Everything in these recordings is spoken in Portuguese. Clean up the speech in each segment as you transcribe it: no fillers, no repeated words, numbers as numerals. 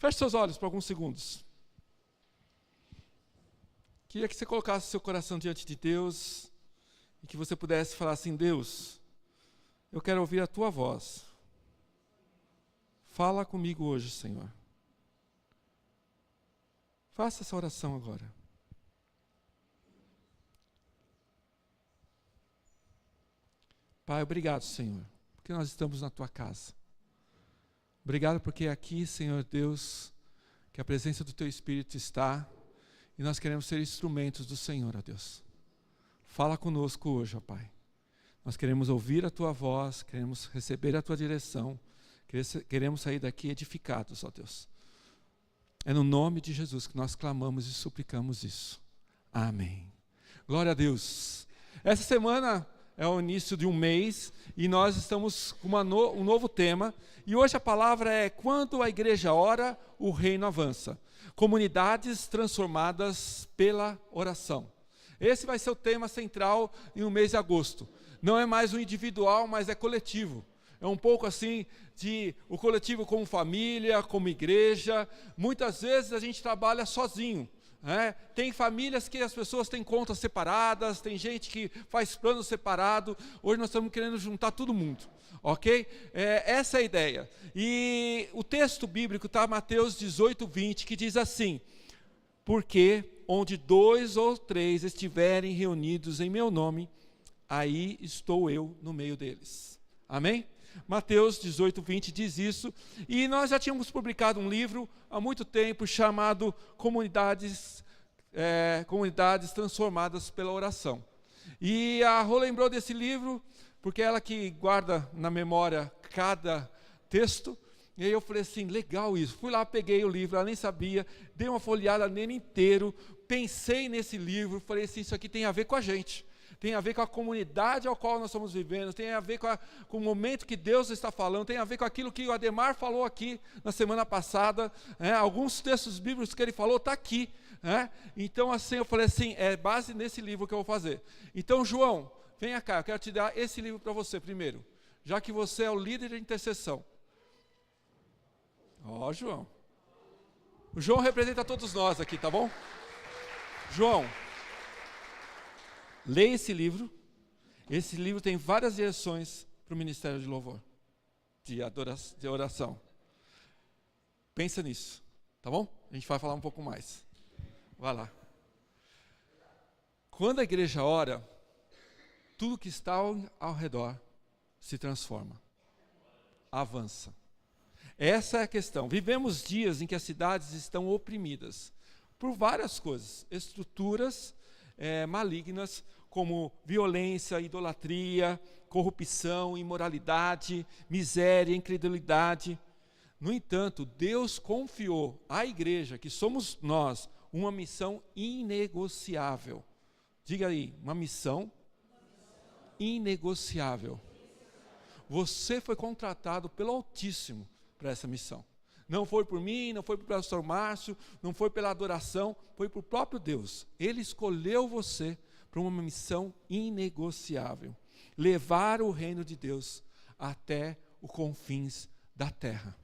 Feche seus olhos por alguns segundos. Queria que você colocasse seu coração diante de Deus e que você pudesse falar assim: Deus, eu quero ouvir a tua voz. Fala comigo hoje, Senhor. Faça essa oração agora. Pai, obrigado, Senhor, porque nós estamos na tua casa. Obrigado porque aqui, Senhor Deus, que a presença do teu Espírito está e nós queremos ser instrumentos do Senhor, ó Deus. Fala conosco hoje, ó Pai. Nós queremos ouvir a tua voz, queremos receber a tua direção, queremos sair daqui edificados, ó Deus. É no nome de Jesus que nós clamamos e suplicamos isso. Amém. Glória a Deus. Essa semana é o início de um mês e nós estamos com um novo tema. E hoje a palavra é: quando a igreja ora, o reino avança. Comunidades transformadas pela oração. Esse vai ser o tema central em um mês de agosto. Não é mais um individual, mas é coletivo. É um pouco assim de o coletivo como família, como igreja. Muitas vezes a gente trabalha sozinho. Tem famílias que as pessoas têm contas separadas, tem gente que faz plano separado. Hoje nós estamos querendo juntar todo mundo, ok? Essa é a ideia. E o texto bíblico está em Mateus 18, 20, que diz assim: porque onde 2 ou 3 estiverem reunidos em meu nome, aí estou eu no meio deles. Amém? Mateus 18, 20 diz isso, e nós já tínhamos publicado um livro há muito tempo chamado Comunidades Transformadas pela Oração. E a Rô lembrou desse livro, porque ela que guarda na memória cada texto, e aí eu falei assim: legal isso. Fui lá, peguei o livro, ela nem sabia, dei uma folheada nele inteiro, pensei nesse livro, falei assim: isso aqui tem a ver com a gente. Tem a ver com a comunidade ao qual nós estamos vivendo, tem a ver com o momento que Deus está falando, tem a ver com aquilo que o Ademar falou aqui na semana passada, alguns textos bíblicos que ele falou, está aqui. Então assim, eu falei assim, é base nesse livro que eu vou fazer. Então João, venha cá, eu quero te dar esse livro para você primeiro, já que você é o líder de intercessão. Ó, João. O João representa todos nós aqui, tá bom? João, leia esse livro. Esse livro tem várias direções para o ministério de louvor, de oração. Pensa nisso, tá bom? A gente vai falar um pouco mais. Vai lá. Quando a igreja ora, tudo que está ao redor se transforma, avança. Essa é a questão. Vivemos dias em que as cidades estão oprimidas por várias coisas, estruturas malignas, como violência, idolatria, corrupção, imoralidade, miséria, incredulidade. No entanto, Deus confiou à igreja, que somos nós, uma missão inegociável. Diga aí, uma missão inegociável. Você foi contratado pelo Altíssimo para essa missão. Não foi por mim, não foi pelo pastor Márcio, não foi pela adoração, foi para o próprio Deus. Ele escolheu você para uma missão inegociável. Levar o reino de Deus até os confins da terra.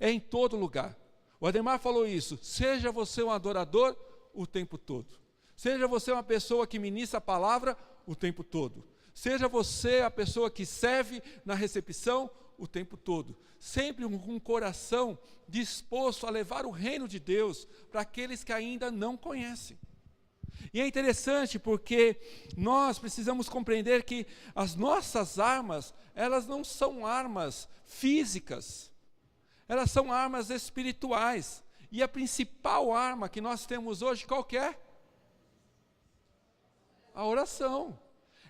É em todo lugar. O Ademar falou isso. Seja você um adorador o tempo todo. Seja você uma pessoa que ministra a palavra o tempo todo. Seja você a pessoa que serve na recepção o tempo todo. Sempre com um coração disposto a levar o reino de Deus para aqueles que ainda não conhecem. E é interessante porque nós precisamos compreender que as nossas armas, elas não são armas físicas, elas são armas espirituais. E a principal arma que nós temos hoje, qual que é? A oração.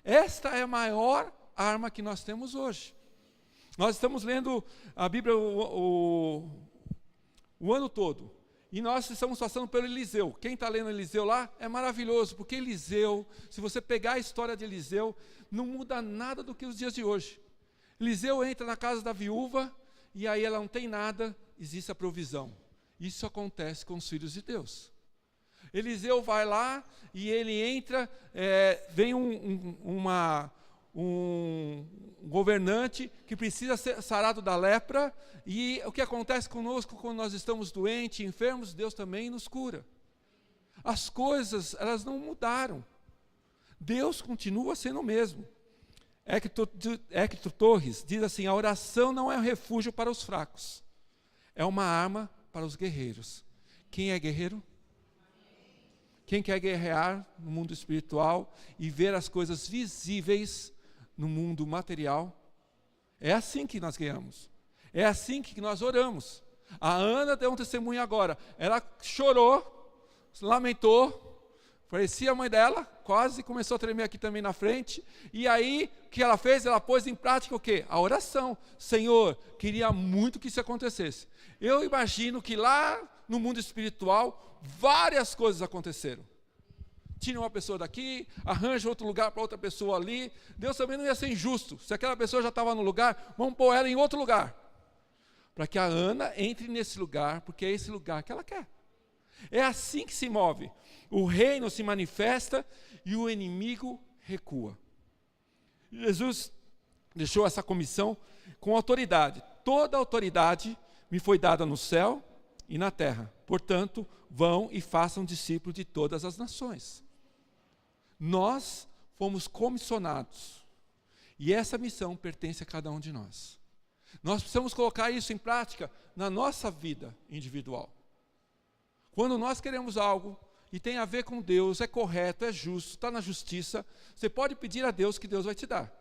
Esta é a maior arma que nós temos hoje. Nós estamos lendo a Bíblia o ano todo. E nós estamos passando pelo Eliseu. Quem está lendo Eliseu lá é maravilhoso, porque Eliseu, se você pegar a história de Eliseu, não muda nada do que os dias de hoje. Eliseu entra na casa da viúva, e aí ela não tem nada, existe a provisão. Isso acontece com os filhos de Deus. Eliseu vai lá, e ele entra, vem um governante que precisa ser sarado da lepra, e o que acontece conosco quando nós estamos doentes, enfermos, Deus também nos cura. As coisas, elas não mudaram. Deus continua sendo o mesmo. Hector Torres diz assim: a oração não é um refúgio para os fracos, é uma arma para os guerreiros. Quem é guerreiro? Quem quer guerrear no mundo espiritual e ver as coisas visíveis no mundo material? É assim que nós guerreamos. É assim que nós oramos. A Ana deu um testemunho agora. Ela chorou, lamentou, parecia a mãe dela, quase começou a tremer aqui também na frente. E aí, o que ela fez? Ela pôs em prática o quê? A oração. Senhor, queria muito que isso acontecesse. Eu imagino que lá no mundo espiritual, várias coisas aconteceram. Tira uma pessoa daqui, arranja outro lugar para outra pessoa ali. Deus também não ia ser injusto. Se aquela pessoa já estava no lugar, vamos pôr ela em outro lugar. Para que a Ana entre nesse lugar, porque é esse lugar que ela quer. É assim que se move. O reino se manifesta e o inimigo recua. Jesus deixou essa comissão com autoridade. Toda autoridade me foi dada no céu e na terra. Portanto, vão e façam discípulos de todas as nações. Nós fomos comissionados. E essa missão pertence a cada um de nós. Nós precisamos colocar isso em prática na nossa vida individual. Quando nós queremos algo e tem a ver com Deus, é correto, é justo, está na justiça, você pode pedir a Deus que Deus vai te dar.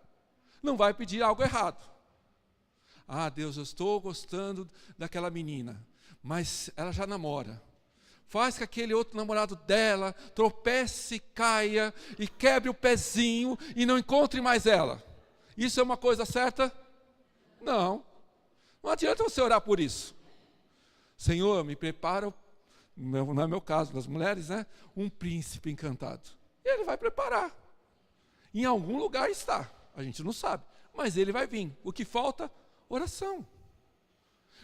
Não vai pedir algo errado. Ah, Deus, eu estou gostando daquela menina, mas ela já namora. Faz que aquele outro namorado dela tropece, caia e quebre o pezinho e não encontre mais ela. Isso é uma coisa certa? Não. Não adianta você orar por isso. Senhor, me prepara, não é meu caso, das mulheres, né? Um príncipe encantado. E ele vai preparar. Em algum lugar está, a gente não sabe, mas ele vai vir. O que falta? Oração.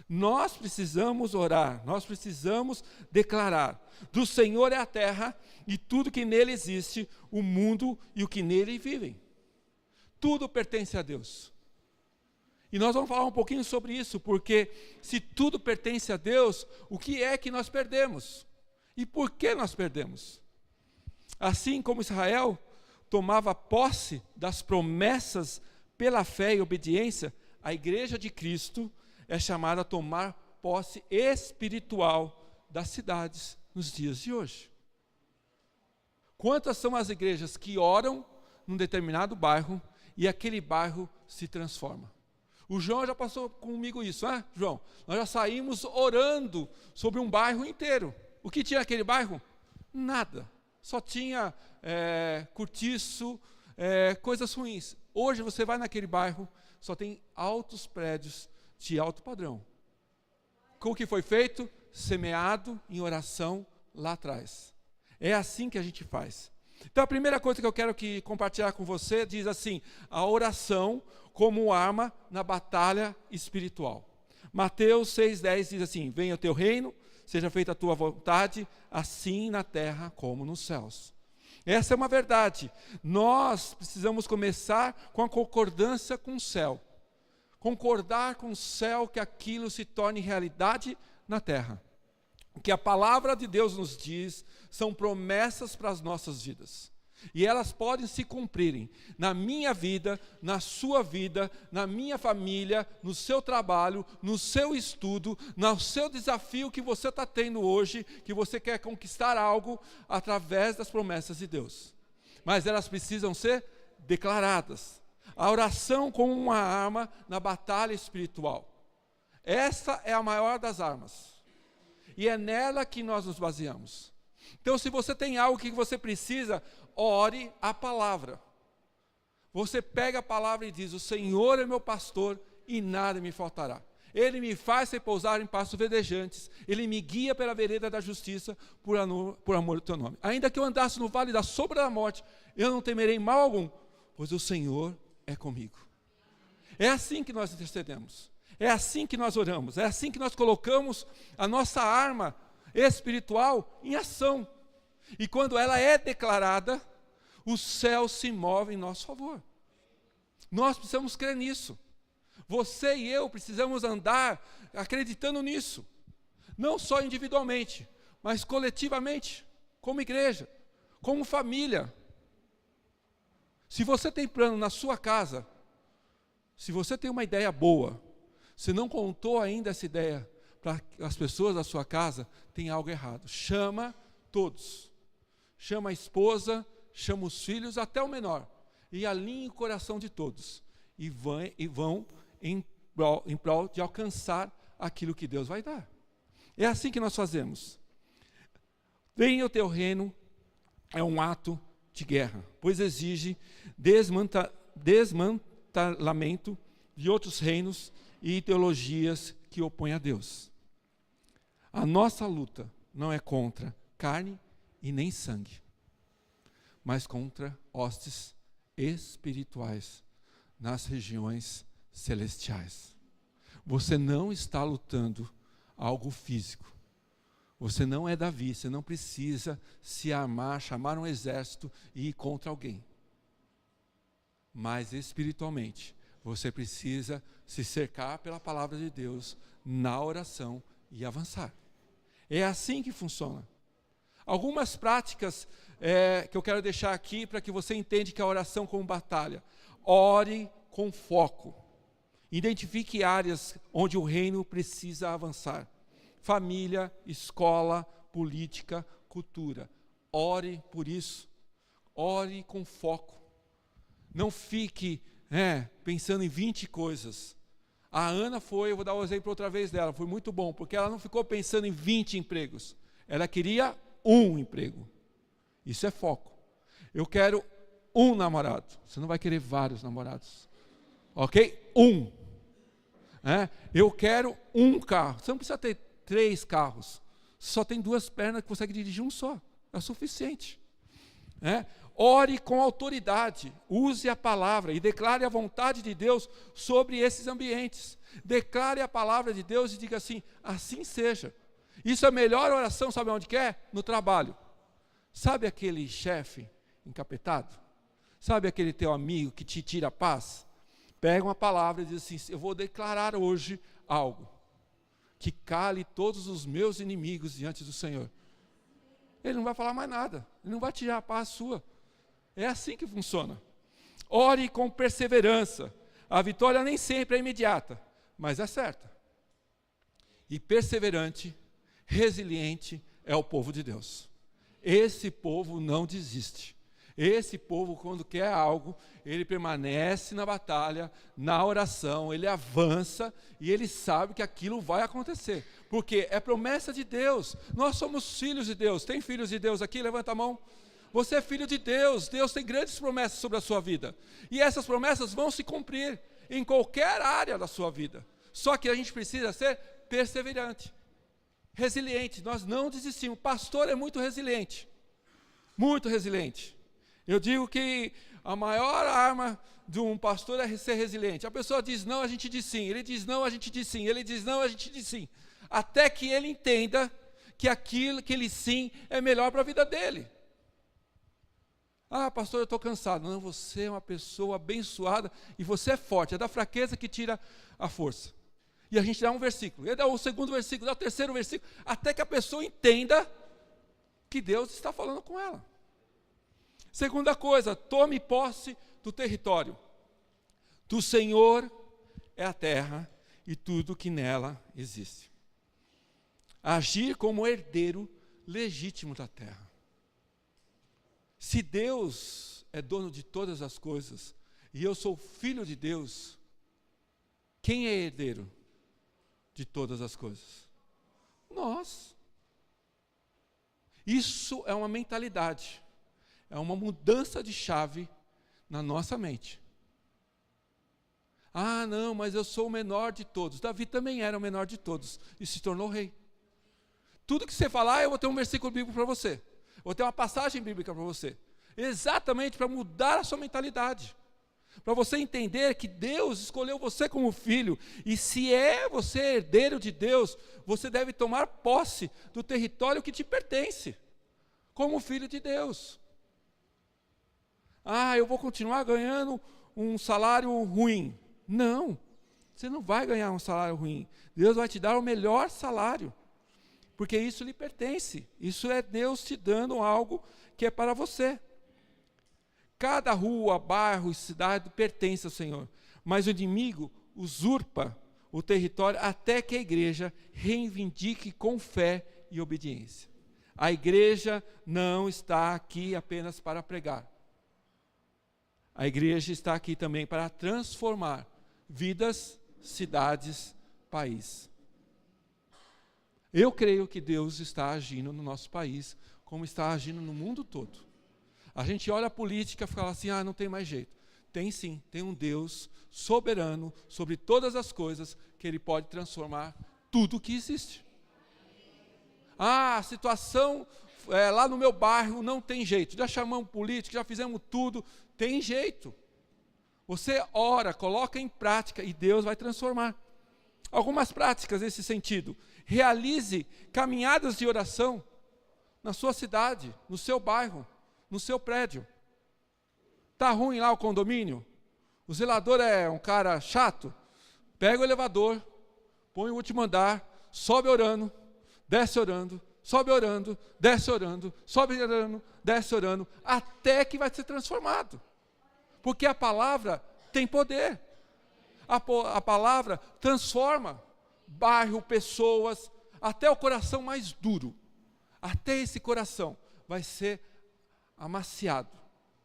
Nós precisamos orar, nós precisamos declarar: do Senhor é a terra e tudo que nele existe, o mundo e o que nele vivem. Tudo pertence a Deus. E nós vamos falar um pouquinho sobre isso, porque se tudo pertence a Deus, o que é que nós perdemos? E por que nós perdemos? Assim como Israel tomava posse das promessas pela fé e obediência, a igreja de Cristo é chamada a tomar posse espiritual das cidades nos dias de hoje. Quantas são as igrejas que oram num determinado bairro e aquele bairro se transforma? O João já passou comigo isso, né, João? Nós já saímos orando sobre um bairro inteiro. O que tinha aquele bairro? Nada. Só tinha cortiço, coisas ruins. Hoje você vai naquele bairro, só tem altos prédios de alto padrão. Com o que foi feito? Semeado em oração lá atrás. É assim que a gente faz. Então a primeira coisa que eu quero compartilhar com você diz assim: a oração como arma na batalha espiritual. Mateus 6,10 diz assim: venha o teu reino, seja feita a tua vontade, assim na terra como nos céus. Essa é uma verdade. Nós precisamos começar com a concordância com o céu. Concordar com o céu que aquilo se torne realidade na terra. O que a palavra de Deus nos diz são promessas para as nossas vidas. E elas podem se cumprirem na minha vida, na sua vida, na minha família, no seu trabalho, no seu estudo, no seu desafio que você está tendo hoje, que você quer conquistar algo através das promessas de Deus. Mas elas precisam ser declaradas. A oração como uma arma na batalha espiritual. Essa é a maior das armas. E é nela que nós nos baseamos. Então, se você tem algo que você precisa, ore a palavra. Você pega a palavra e diz: o Senhor é meu pastor e nada me faltará. Ele me faz repousar em pastos verdejantes. Ele me guia pela vereda da justiça por amor do teu nome. Ainda que eu andasse no vale da sombra da morte, eu não temerei mal algum, pois o Senhor é comigo. É assim que nós intercedemos. É assim que nós oramos. É assim que nós colocamos a nossa arma espiritual em ação. E quando ela é declarada, o céu se move em nosso favor. Nós precisamos crer nisso. Você e eu precisamos andar acreditando nisso. Não só individualmente, mas coletivamente, como igreja, como família. Se você tem plano na sua casa, se você tem uma ideia boa, se não contou ainda essa ideia para as pessoas da sua casa, tem algo errado. Chama todos. Chama a esposa, chama os filhos, até o menor. E alinhe o coração de todos. E vão em prol de alcançar aquilo que Deus vai dar. É assim que nós fazemos. Venha o teu reino é um ato de guerra, pois exige desmantelamento de outros reinos e ideologias que opõem a Deus. A nossa luta não é contra carne e nem sangue, mas contra hostes espirituais nas regiões celestiais. Você não está lutando algo físico. Você não é Davi, você não precisa se armar, chamar um exército e ir contra alguém. Mas espiritualmente, você precisa se cercar pela palavra de Deus na oração e avançar. É assim que funciona. Algumas práticas que eu quero deixar aqui para que você entenda que a oração como batalha. Ore com foco. Identifique áreas onde o reino precisa avançar. Família, escola, política, cultura. Ore por isso. Ore com foco. Não fique pensando em 20 coisas. A Ana eu vou dar um exemplo outra vez dela, foi muito bom, porque ela não ficou pensando em 20 empregos. Ela queria um emprego. Isso é foco. Eu quero um namorado. Você não vai querer vários namorados. Ok? Eu quero um carro. Você não precisa ter 3 carros. Só tem 2 pernas que consegue dirigir um só. É o suficiente. Ore com autoridade. Use a palavra e declare a vontade de Deus sobre esses ambientes. Declare a palavra de Deus e diga assim, assim seja. Isso é a melhor oração, sabe onde que é? No trabalho. Sabe aquele chefe encapetado? Sabe aquele teu amigo que te tira a paz? Pega uma palavra e diz assim, eu vou declarar hoje algo que cale todos os meus inimigos diante do Senhor. Ele não vai falar mais nada, ele não vai tirar a paz sua. É assim que funciona. Ore com perseverança. A vitória nem sempre é imediata, mas é certa. E perseverante, resiliente é o povo de Deus. Esse povo não desiste. Esse povo, quando quer algo, ele permanece na batalha, na oração, ele avança e ele sabe que aquilo vai acontecer. Porque é promessa de Deus. Nós somos filhos de Deus. Tem filhos de Deus aqui? Levanta a mão. Você é filho de Deus. Deus tem grandes promessas sobre a sua vida. E essas promessas vão se cumprir em qualquer área da sua vida. Só que a gente precisa ser perseverante, resiliente. Nós não desistimos. O pastor é muito resiliente. Muito resiliente. Eu digo que a maior arma de um pastor é ser resiliente. A pessoa diz não, a gente diz sim. Ele diz não, a gente diz sim. Ele diz não, a gente diz sim. Até que ele entenda que aquele sim é melhor para a vida dele. Ah, pastor, eu estou cansado. Não, você é uma pessoa abençoada e você é forte. É da fraqueza que tira a força. E a gente dá um versículo. Ele dá o segundo versículo, dá o terceiro versículo, até que a pessoa entenda que Deus está falando com ela. Segunda coisa, tome posse do território. Do Senhor é a terra e tudo que nela existe. Agir como herdeiro legítimo da terra. Se Deus é dono de todas as coisas e eu sou filho de Deus, quem é herdeiro de todas as coisas? Nós. Isso é uma mentalidade. É uma mudança de chave na nossa mente. Ah, não, mas eu sou o menor de todos. Davi também era o menor de todos e se tornou rei. Tudo que você falar, eu vou ter um versículo bíblico para você. Vou ter uma passagem bíblica para você. Exatamente para mudar a sua mentalidade. Para você entender que Deus escolheu você como filho. E se você é herdeiro de Deus, você deve tomar posse do território que te pertence. Como filho de Deus. Ah, eu vou continuar ganhando um salário ruim. Não, você não vai ganhar um salário ruim. Deus vai te dar o melhor salário, porque isso lhe pertence. Isso é Deus te dando algo que é para você. Cada rua, bairro e cidade pertence ao Senhor, mas o inimigo usurpa o território até que a igreja reivindique com fé e obediência. A igreja não está aqui apenas para pregar. A igreja está aqui também para transformar vidas, cidades, país. Eu creio que Deus está agindo no nosso país, como está agindo no mundo todo. A gente olha a política e fala assim, não tem mais jeito. Tem sim, tem um Deus soberano sobre todas as coisas, que Ele pode transformar tudo que existe. A situação lá no meu bairro não tem jeito. Já chamamos político, já fizemos tudo, tem jeito. Você ora, coloca em prática e Deus vai transformar. Algumas práticas nesse sentido. Realize caminhadas de oração na sua cidade, no seu bairro, no seu prédio. Está ruim lá o condomínio? O zelador é um cara chato? Pega o elevador, põe o último andar, sobe orando, desce orando, sobe orando, desce orando, sobe orando, desce orando, até que vai ser transformado. Porque a palavra tem poder. A palavra transforma bairro, pessoas, até o coração mais duro. Até esse coração vai ser amaciado.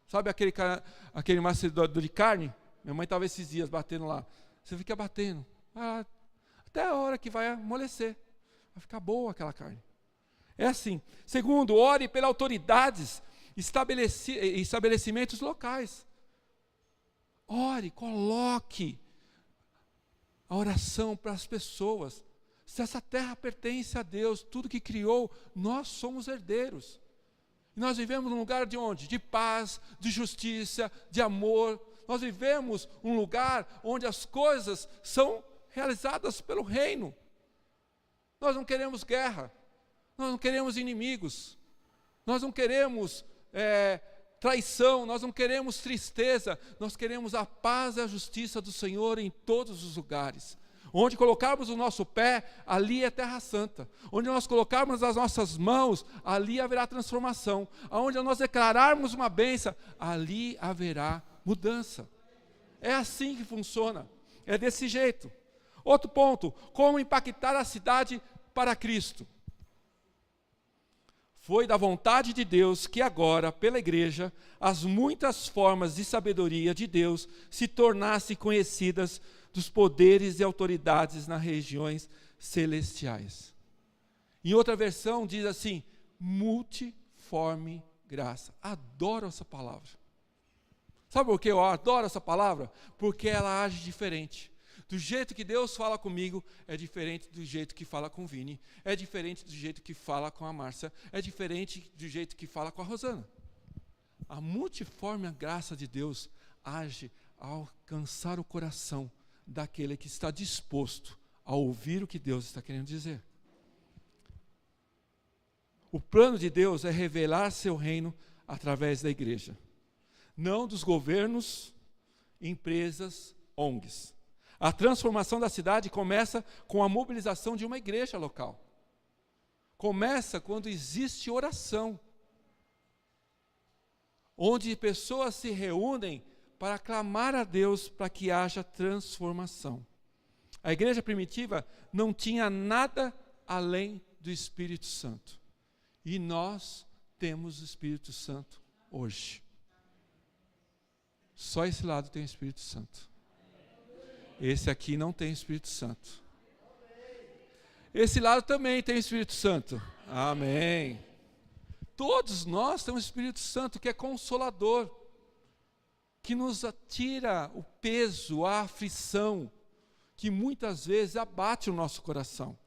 Sabe aquele macedor de carne? Minha mãe estava esses dias batendo lá. Você fica batendo. Até a hora que vai amolecer. Vai ficar boa aquela carne. É assim. Segundo, ore pelas autoridades, estabelecimentos locais. Ore, coloque a oração para as pessoas. Se essa terra pertence a Deus, tudo que criou, nós somos herdeiros. E nós vivemos num lugar de onde? De paz, de justiça, de amor. Nós vivemos um lugar onde as coisas são realizadas pelo reino. Nós não queremos guerra, nós não queremos inimigos, nós não queremos traição, nós não queremos tristeza, nós queremos a paz e a justiça do Senhor em todos os lugares. Onde colocarmos o nosso pé, ali é terra santa. Onde nós colocarmos as nossas mãos, ali haverá transformação. Onde nós declararmos uma bênção, ali haverá mudança. É assim que funciona, é desse jeito. Outro ponto, como impactar a cidade para Cristo. Foi da vontade de Deus que agora, pela igreja, as muitas formas de sabedoria de Deus se tornassem conhecidas dos poderes e autoridades nas regiões celestiais. Em outra versão diz assim, multiforme graça. Adoro essa palavra. Sabe por que eu adoro essa palavra? Porque ela age diferente. Do jeito que Deus fala comigo, é diferente do jeito que fala com o Vini, é diferente do jeito que fala com a Márcia, é diferente do jeito que fala com a Rosana. A multiforme graça de Deus age ao alcançar o coração daquele que está disposto a ouvir o que Deus está querendo dizer. O plano de Deus é revelar seu reino através da igreja, não dos governos, empresas, ONGs. A transformação da cidade começa com a mobilização de uma igreja local. Começa quando existe oração, onde pessoas se reúnem para clamar a Deus para que haja transformação. A igreja primitiva não tinha nada além do Espírito Santo. E nós temos o Espírito Santo hoje. Só esse lado tem o Espírito Santo. Esse aqui não tem o Espírito Santo. Esse lado também tem o Espírito Santo. Amém. Todos nós temos o Espírito Santo, que é consolador, que nos tira o peso, a aflição, que muitas vezes abate o nosso coração.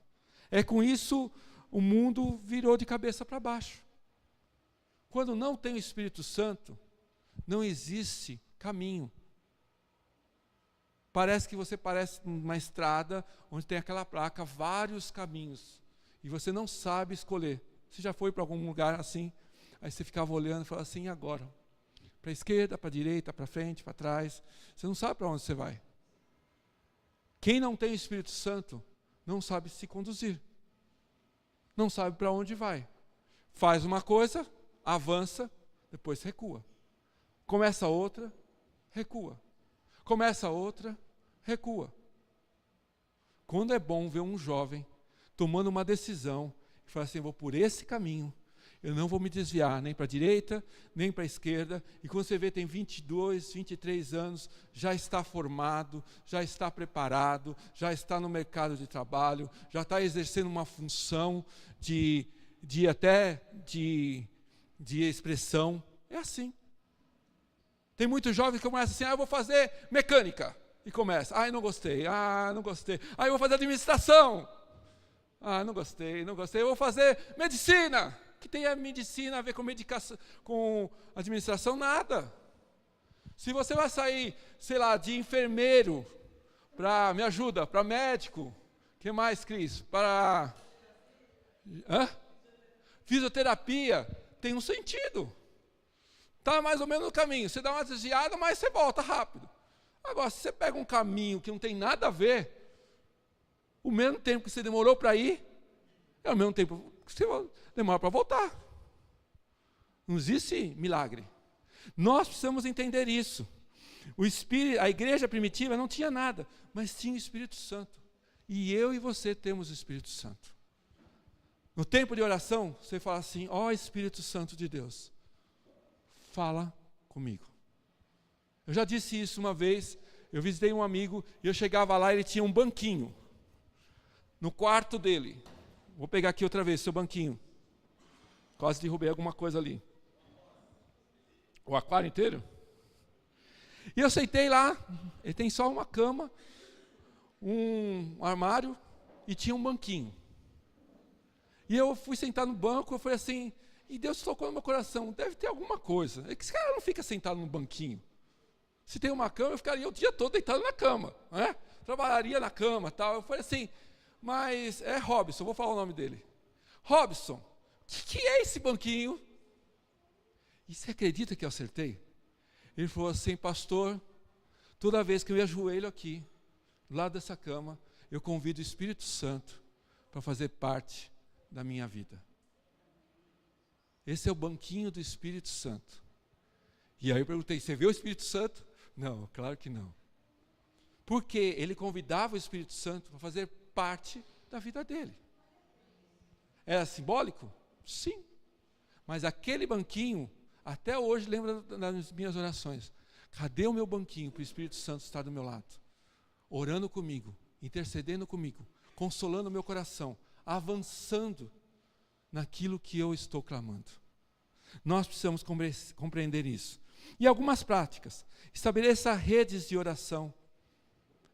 É com isso o mundo virou de cabeça para baixo. Quando não tem o Espírito Santo, não existe caminho. Parece que você parece numa estrada onde tem aquela placa, vários caminhos, e você não sabe escolher. Você já foi para algum lugar assim, aí você ficava olhando e falava assim, e agora? Para a esquerda, para a direita, para frente, para trás. Você não sabe para onde você vai. Quem não tem o Espírito Santo não sabe se conduzir. Não sabe para onde vai. Faz uma coisa, avança, depois recua. Começa outra, recua. Começa outra, recua. Quando é bom ver um jovem tomando uma decisão e falar assim, vou por esse caminho, eu não vou me desviar nem para a direita, nem para a esquerda, e quando você vê tem 22, 23 anos, já está formado, já está preparado, já está no mercado de trabalho, já está exercendo uma função de expressão, é assim. Tem muitos jovens que começam assim, eu vou fazer mecânica, e começa, não gostei, não gostei, eu vou fazer administração, não gostei, eu vou fazer medicina, que tem a medicina a ver com medicação, com administração? Nada. Se você vai sair, sei lá, de enfermeiro, me ajuda, para médico, o que mais, Cris? Para fisioterapia, tem um sentido. Está mais ou menos no caminho, você dá uma desviada, mas você volta rápido. Agora, se você pega um caminho que não tem nada a ver, o mesmo tempo que você demorou para ir, é o mesmo tempo que você demora para voltar. Não existe milagre. Nós precisamos entender isso. A igreja primitiva não tinha nada, mas tinha o Espírito Santo. E eu e você temos o Espírito Santo. No tempo de oração, você fala assim, Espírito Santo de Deus, fala comigo. Eu já disse isso uma vez, eu visitei um amigo, e eu chegava lá, ele tinha um banquinho, no quarto dele. Vou pegar aqui outra vez, seu banquinho. Quase derrubei alguma coisa ali. O aquário inteiro? E eu sentei lá, ele tem só uma cama, um armário e tinha um banquinho. E eu fui sentar no banco, eu falei assim, e Deus tocou no meu coração, deve ter alguma coisa. É que esse cara não fica sentado num banquinho. Se tem uma cama, eu ficaria o dia todo deitado na cama, né? Trabalharia na cama e tal. Eu falei assim, mas é Robson, vou falar o nome dele. Robson, o que é esse banquinho? E você acredita que eu acertei? Ele falou assim, pastor, toda vez que eu ajoelho aqui, do lado dessa cama, eu convido o Espírito Santo para fazer parte da minha vida. Esse é o banquinho do Espírito Santo. E aí eu perguntei, você vê o Espírito Santo? Não, claro que não. Porque ele convidava o Espírito Santo para fazer parte da vida dele. Era simbólico? Sim. Mas aquele banquinho, até hoje lembra das minhas orações. Cadê o meu banquinho para o Espírito Santo estar do meu lado? Orando comigo, intercedendo comigo, consolando o meu coração, avançando naquilo que eu estou clamando. Nós precisamos compreender isso. E algumas práticas. Estabeleça redes de oração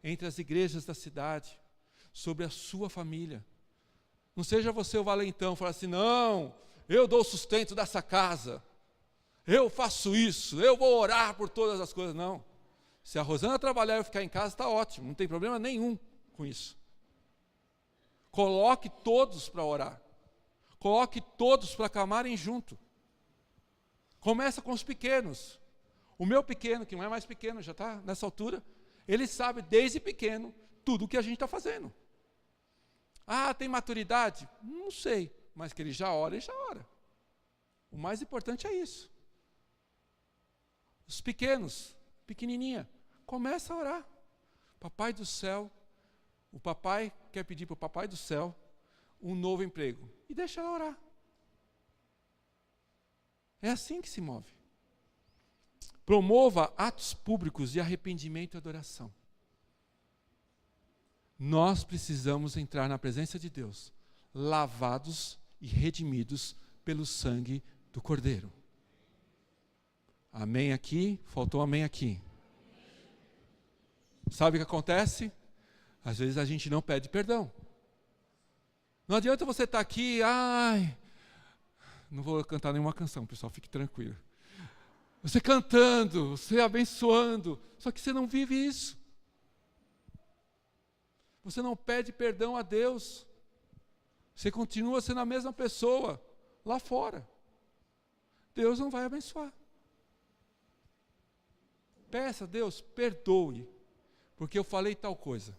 entre as igrejas da cidade, sobre a sua família. Não seja você o valentão, falar assim, não, eu dou o sustento dessa casa, eu faço isso, eu vou orar por todas as coisas. Não. Se a Rosana trabalhar e eu ficar em casa, está ótimo, não tem problema nenhum com isso. Coloque todos para orar. Coloque todos para clamarem junto. Começa com os pequenos. O meu pequeno, que não é mais pequeno, já está nessa altura, ele sabe desde pequeno tudo o que a gente está fazendo. Tem maturidade? Não sei, mas que ele já ora, ele já ora. O mais importante é isso. Os pequenos, pequenininha, começa a orar. Papai do céu, o papai quer pedir para o papai do céu um novo emprego. E deixa ela orar. É assim que se move. Promova atos públicos de arrependimento e adoração. Nós precisamos entrar na presença de Deus, lavados e redimidos pelo sangue do Cordeiro. Amém aqui, faltou amém aqui. Sabe o que acontece? Às vezes a gente não pede perdão. Não adianta você estar aqui, não vou cantar nenhuma canção, pessoal, fique tranquilo. Você cantando, você abençoando, só que você não vive isso. Você não pede perdão a Deus. Você continua sendo a mesma pessoa lá fora. Deus não vai abençoar. Peça a Deus, perdoe, porque eu falei tal coisa.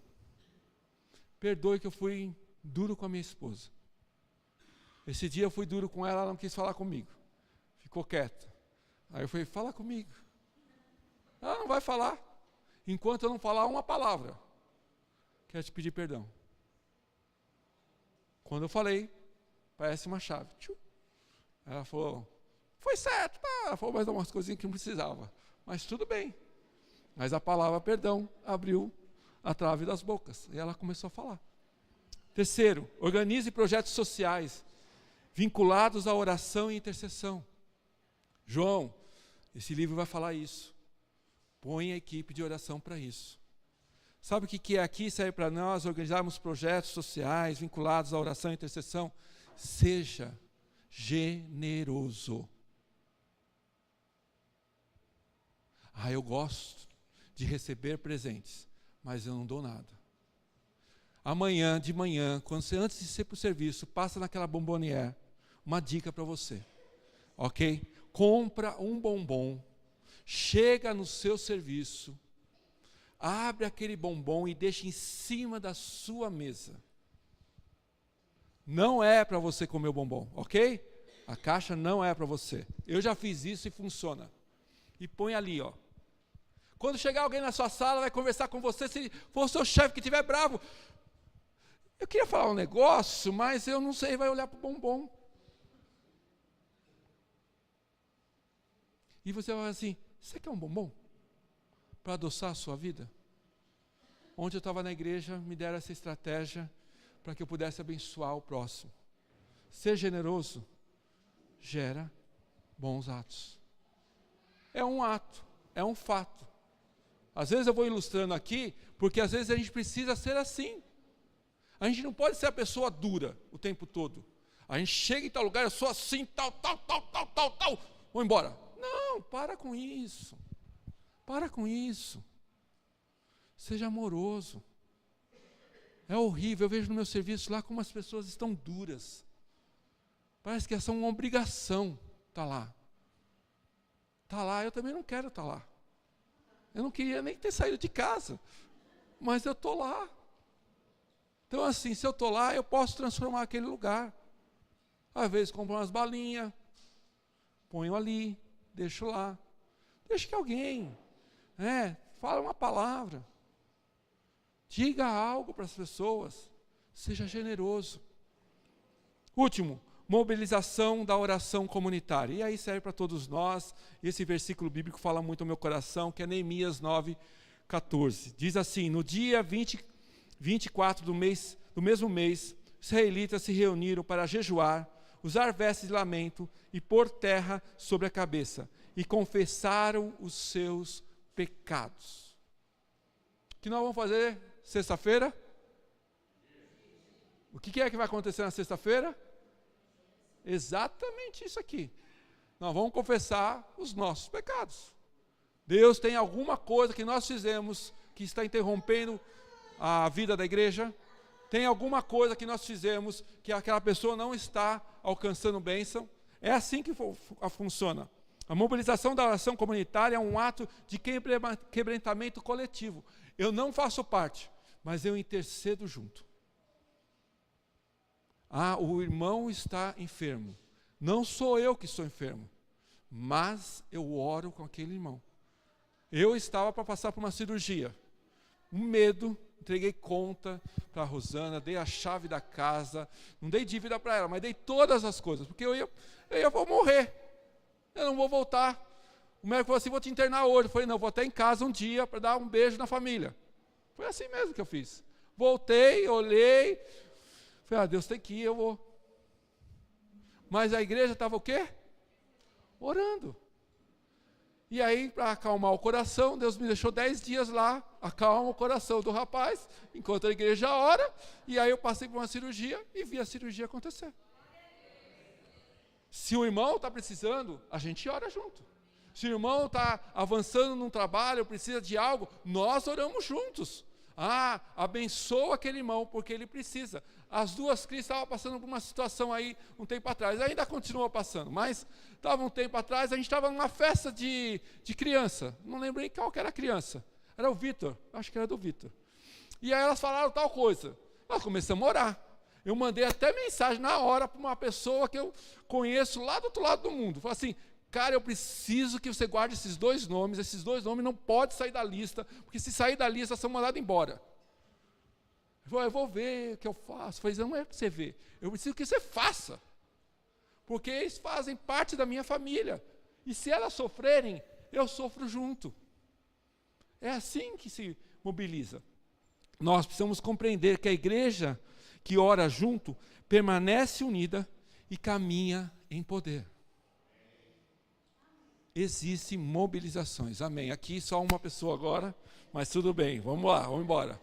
Perdoe que eu fui duro com a minha esposa. Esse dia eu fui duro com ela, ela não quis falar comigo. Ficou quieta. Aí eu falei, fala comigo. Ela não vai falar, enquanto eu não falar uma palavra. Quero te pedir perdão. Quando eu falei, parece uma chave. Ela falou, foi certo. Ela falou mais umas coisinhas que não precisava. Mas tudo bem. Mas a palavra perdão abriu a trave das bocas. E ela começou a falar. Terceiro, organize projetos sociais vinculados à oração e intercessão. João, esse livro vai falar isso. Põe a equipe de oração para isso. Sabe o que é aqui? Serve para nós organizarmos projetos sociais vinculados à oração e intercessão. Seja generoso. Eu gosto de receber presentes, mas eu não dou nada. Amanhã, de manhã, quando você, antes de ir para o serviço, passa naquela bombonière, uma dica para você, ok? Compra um bombom, chega no seu serviço, abre aquele bombom e deixa em cima da sua mesa. Não é para você comer o bombom, ok? A caixa não é para você. Eu já fiz isso e funciona. E põe ali, ó. Quando chegar alguém na sua sala, vai conversar com você, se for o seu chefe que estiver bravo, eu queria falar um negócio, mas eu não sei, vai olhar para o bombom. E você vai falar assim, você quer um bombom? Para adoçar a sua vida? Ontem eu estava na igreja, me deram essa estratégia para que eu pudesse abençoar o próximo. Ser generoso gera bons atos. É um ato, é um fato. Às vezes eu vou ilustrando aqui, porque às vezes a gente precisa ser assim. A gente não pode ser a pessoa dura o tempo todo. A gente chega em tal lugar, eu sou assim, tal, vou embora. Não, para com isso. Para com isso. Seja amoroso. É horrível, eu vejo no meu serviço lá como as pessoas estão duras. Parece que essa é uma obrigação estar lá. Está lá, eu também não quero estar lá. Eu não queria nem ter saído de casa, mas eu estou lá. Então assim, se eu estou lá, eu posso transformar aquele lugar. Às vezes compro umas balinhas, ponho ali, deixo lá. Deixa que alguém, fala uma palavra. Diga algo para as pessoas. Seja generoso. Último, mobilização da oração comunitária. E aí serve para todos nós. Esse versículo bíblico fala muito ao meu coração, que é Neemias 9:14. Diz assim, no dia 24 do mesmo mês, os israelitas se reuniram para jejuar, usar vestes de lamento e pôr terra sobre a cabeça. E confessaram os seus pecados. O que nós vamos fazer sexta-feira? O que é que vai acontecer na sexta-feira? Exatamente isso aqui. Nós vamos confessar os nossos pecados. Deus tem alguma coisa que nós fizemos que está interrompendo a vida da igreja. Tem alguma coisa que nós fizemos que aquela pessoa não está alcançando bênção. É assim que funciona. A mobilização da oração comunitária é um ato de quebrantamento coletivo. Eu não faço parte, mas eu intercedo junto. O irmão está enfermo. Não sou eu que estou enfermo, mas eu oro com aquele irmão. Eu estava para passar por uma cirurgia. Um medo, entreguei conta para a Rosana, dei a chave da casa, não dei dívida para ela, mas dei todas as coisas, porque eu vou morrer. Eu não vou voltar. O médico falou assim, vou te internar hoje. Eu falei, não, vou até em casa um dia para dar um beijo na família. Foi assim mesmo que eu fiz. Voltei, olhei, falei, Deus tem que ir, eu vou. Mas a igreja estava o quê? Orando. E aí, para acalmar o coração, Deus me deixou 10 dias lá, acalma o coração do rapaz, enquanto a igreja ora, e aí eu passei por uma cirurgia e vi a cirurgia acontecer. Se o irmão está precisando, a gente ora junto. Se o irmão está avançando num trabalho, precisa de algo, nós oramos juntos. abençoa aquele irmão, porque ele precisa. As duas crises estavam passando por uma situação aí, um tempo atrás, ainda continua passando, mas estava um tempo atrás, a gente estava numa festa de criança, não lembro nem qual que era a criança, era o Vitor, acho que era do Vitor. E aí elas falaram tal coisa, nós começamos a orar. Eu mandei até mensagem na hora para uma pessoa que eu conheço lá do outro lado do mundo. Falei assim, cara, eu preciso que você guarde esses dois nomes não podem sair da lista, porque se sair da lista, são mandados embora. Ele falou, eu vou ver o que eu faço. Eu falei, não é para você ver, eu preciso que você faça, porque eles fazem parte da minha família, e se elas sofrerem, eu sofro junto. É assim que se mobiliza. Nós precisamos compreender que a igreja que ora junto, permanece unida e caminha em poder. Existem mobilizações, amém. Aqui só uma pessoa agora, mas tudo bem, vamos lá, vamos embora.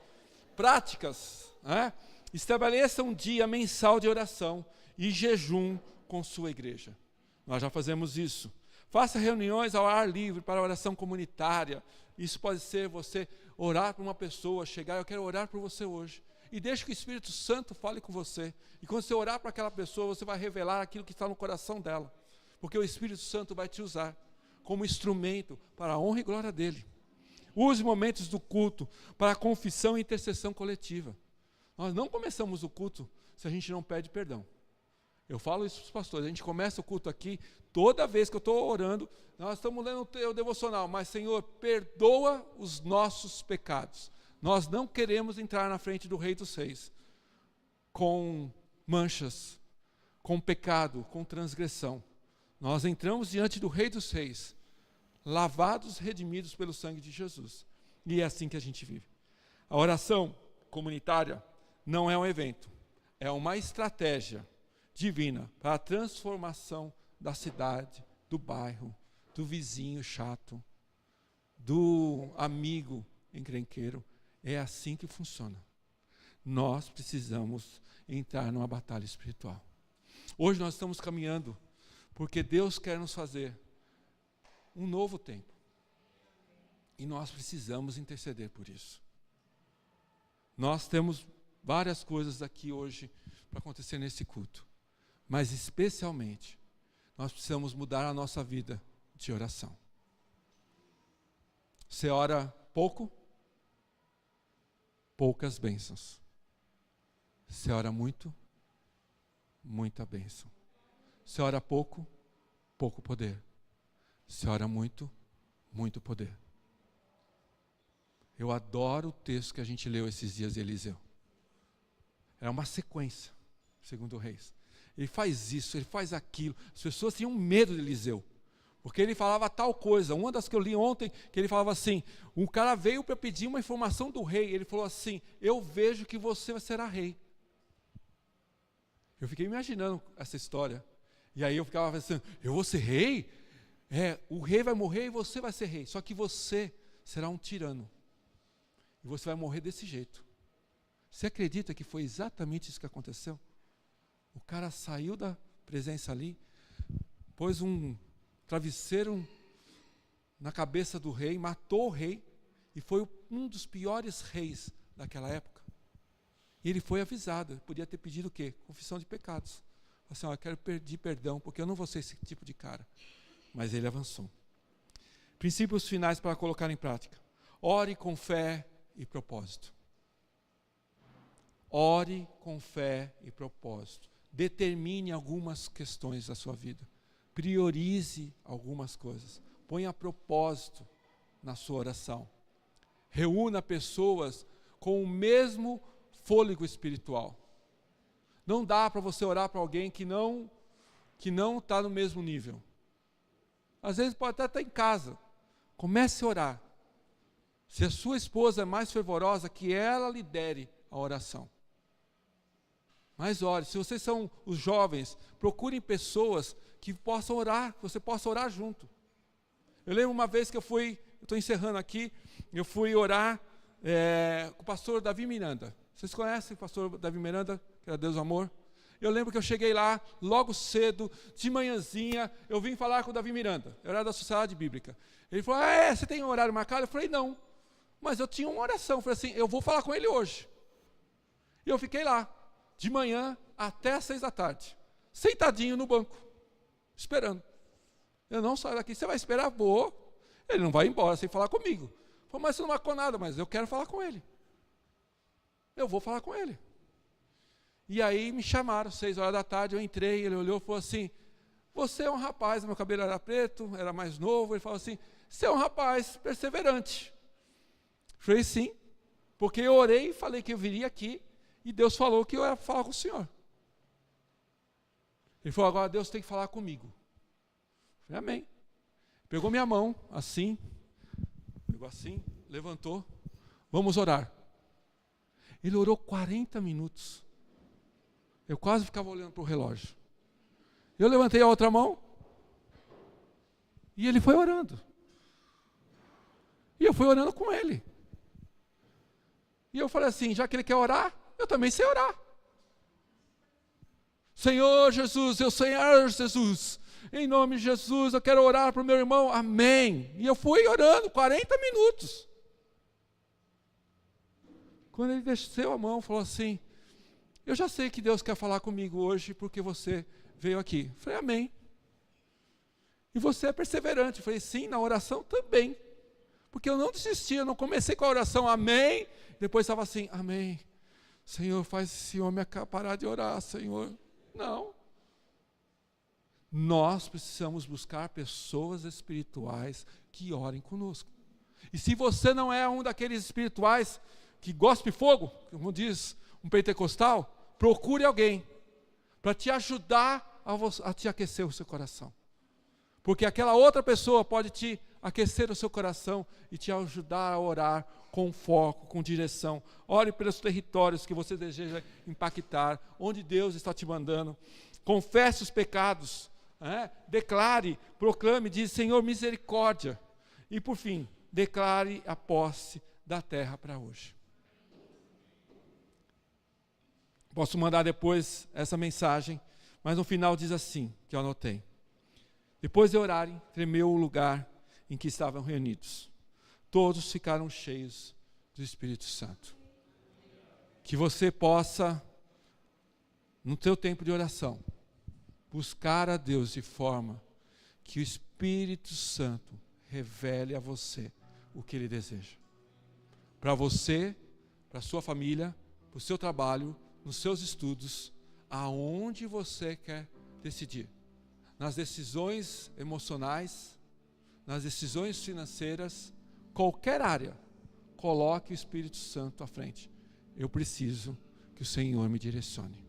Práticas, né? Estabeleça um dia mensal de oração e jejum com sua igreja. Nós já fazemos isso. Faça reuniões ao ar livre para oração comunitária. Isso pode ser você orar para uma pessoa, chegar, eu quero orar por você hoje. E deixe que o Espírito Santo fale com você. E quando você orar para aquela pessoa, você vai revelar aquilo que está no coração dela. Porque o Espírito Santo vai te usar como instrumento para a honra e glória dele. Use momentos do culto para a confissão e intercessão coletiva. Nós não começamos o culto se a gente não pede perdão. Eu falo isso para os pastores, a gente começa o culto aqui, toda vez que eu estou orando, nós estamos lendo o teu devocional, mas Senhor, perdoa os nossos pecados. Nós não queremos entrar na frente do Rei dos Reis com manchas, com pecado, com transgressão. Nós entramos diante do Rei dos Reis, lavados, redimidos pelo sangue de Jesus. E é assim que a gente vive. A oração comunitária não é um evento, é uma estratégia divina para a transformação da cidade, do bairro, do vizinho chato, do amigo encrenqueiro. É assim que funciona. Nós precisamos entrar numa batalha espiritual. Hoje nós estamos caminhando porque Deus quer nos fazer um novo tempo. E nós precisamos interceder por isso. Nós temos várias coisas aqui hoje para acontecer nesse culto. Mas especialmente, nós precisamos mudar a nossa vida de oração. Você ora pouco? Poucas bênçãos. Você ora muito? Muita bênção. Você ora pouco? Pouco poder. Você ora muito? Muito poder. Eu adoro o texto que a gente leu esses dias de Eliseu. Era uma sequência, segundo Reis. Ele faz isso, ele faz aquilo. As pessoas tinham medo de Eliseu, porque ele falava tal coisa. Uma das que eu li ontem, que ele falava assim, um cara veio para pedir uma informação do rei, ele falou assim, eu vejo que você será rei. Eu fiquei imaginando essa história, e aí eu ficava pensando, eu vou ser rei? O rei vai morrer e você vai ser rei, só que você será um tirano, e você vai morrer desse jeito. Você acredita que foi exatamente isso que aconteceu? O cara saiu da presença ali, pôs um travesseiro na cabeça do rei, matou o rei, e foi um dos piores reis daquela época. E ele foi avisado, podia ter pedido o quê? Confissão de pecados. Assim, eu quero pedir perdão, porque eu não vou ser esse tipo de cara. Mas ele avançou. Princípios finais para colocar em prática. Ore com fé e propósito. Ore com fé e propósito. Determine algumas questões da sua vida. Priorize algumas coisas. Ponha propósito na sua oração. Reúna pessoas com o mesmo fôlego espiritual. Não dá para você orar para alguém que não está no mesmo nível. Às vezes pode até estar em casa. Comece a orar. Se a sua esposa é mais fervorosa, que ela lidere a oração. Mas ore, se vocês são os jovens, procurem pessoas que possam orar, que você possa orar junto. Eu lembro uma vez que eu estou encerrando aqui, eu fui orar com o pastor Davi Miranda. Vocês conhecem o pastor Davi Miranda, que era Deus do Amor? Eu lembro que eu cheguei lá, logo cedo, de manhãzinha, eu vim falar com o Davi Miranda, eu era da Sociedade Bíblica. Ele falou, você tem um horário marcado? Eu falei, não. Mas eu tinha uma oração, falei assim, eu vou falar com ele hoje. E eu fiquei lá, de manhã até às 6 da tarde, sentadinho no banco, esperando. Eu não saio daqui, você vai esperar? Vou. Ele não vai embora sem falar comigo. Eu falei, mas você não marcou nada, mas eu quero falar com ele. Eu vou falar com ele. E aí me chamaram, 6 horas da tarde, eu entrei, ele olhou e falou assim, você é um rapaz, meu cabelo era preto, era mais novo, ele falou assim, você é um rapaz perseverante. Eu falei, sim, porque eu orei e falei que eu viria aqui, e Deus falou que eu ia falar com o senhor. Ele falou, agora Deus tem que falar comigo. Eu falei, amém. Pegou minha mão, assim, pegou assim, levantou, vamos orar. Ele orou 40 minutos. Eu quase ficava olhando para o relógio. Eu levantei a outra mão, e ele foi orando. E eu fui orando com ele. E eu falei assim, já que ele quer orar, eu também sei orar. Senhor Jesus, Senhor Jesus, em nome de Jesus, eu quero orar para o meu irmão, amém. E eu fui orando 40 minutos. Quando ele desceu a mão, falou assim, eu já sei que Deus quer falar comigo hoje, porque você veio aqui. Eu falei, amém. E você é perseverante. Eu falei, sim, na oração também. Porque eu não desisti, eu não comecei com a oração, amém. Depois estava assim, amém. Senhor, faz esse homem parar de orar, Senhor. Não. Nós precisamos buscar pessoas espirituais que orem conosco. E se você não é um daqueles espirituais que gospe fogo, como diz um pentecostal, procure alguém para te ajudar a te aquecer o seu coração. Porque aquela outra pessoa pode te aquecer o seu coração e te ajudar a orar com foco, com direção. Ore pelos territórios que você deseja impactar, onde Deus está te mandando. Confesse os pecados, declare, proclame, diz, Senhor, misericórdia. E por fim, declare a posse da terra para hoje. Posso mandar depois essa mensagem, mas no final diz assim, que eu anotei. Depois de orarem, tremeu o lugar em que estavam reunidos. Todos ficaram cheios do Espírito Santo. Que você possa, no teu tempo de oração, buscar a Deus de forma que o Espírito Santo revele a você o que Ele deseja. Para você, para a sua família, para o seu trabalho, nos seus estudos, aonde você quer decidir. Nas decisões emocionais, nas decisões financeiras, qualquer área, coloque o Espírito Santo à frente. Eu preciso que o Senhor me direcione.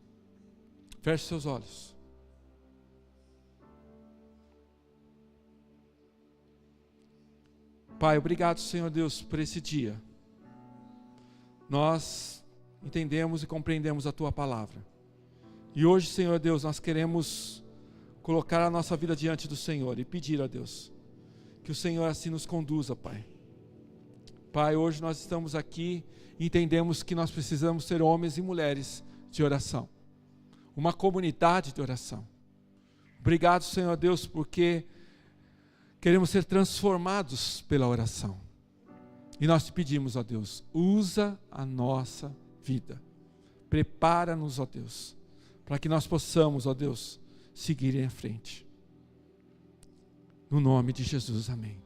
Feche seus olhos. Pai, obrigado, Senhor Deus, por esse dia. Nós entendemos e compreendemos a Tua palavra. E hoje, Senhor Deus, nós queremos colocar a nossa vida diante do Senhor e pedir a Deus que o Senhor assim nos conduza, Pai. Pai, hoje nós estamos aqui e entendemos que nós precisamos ser homens e mulheres de oração. Uma comunidade de oração. Obrigado, Senhor Deus, porque queremos ser transformados pela oração. E nós te pedimos, ó Deus, usa a nossa vida. Prepara-nos, ó Deus, para que nós possamos, ó Deus, seguir em frente. No nome de Jesus, amém.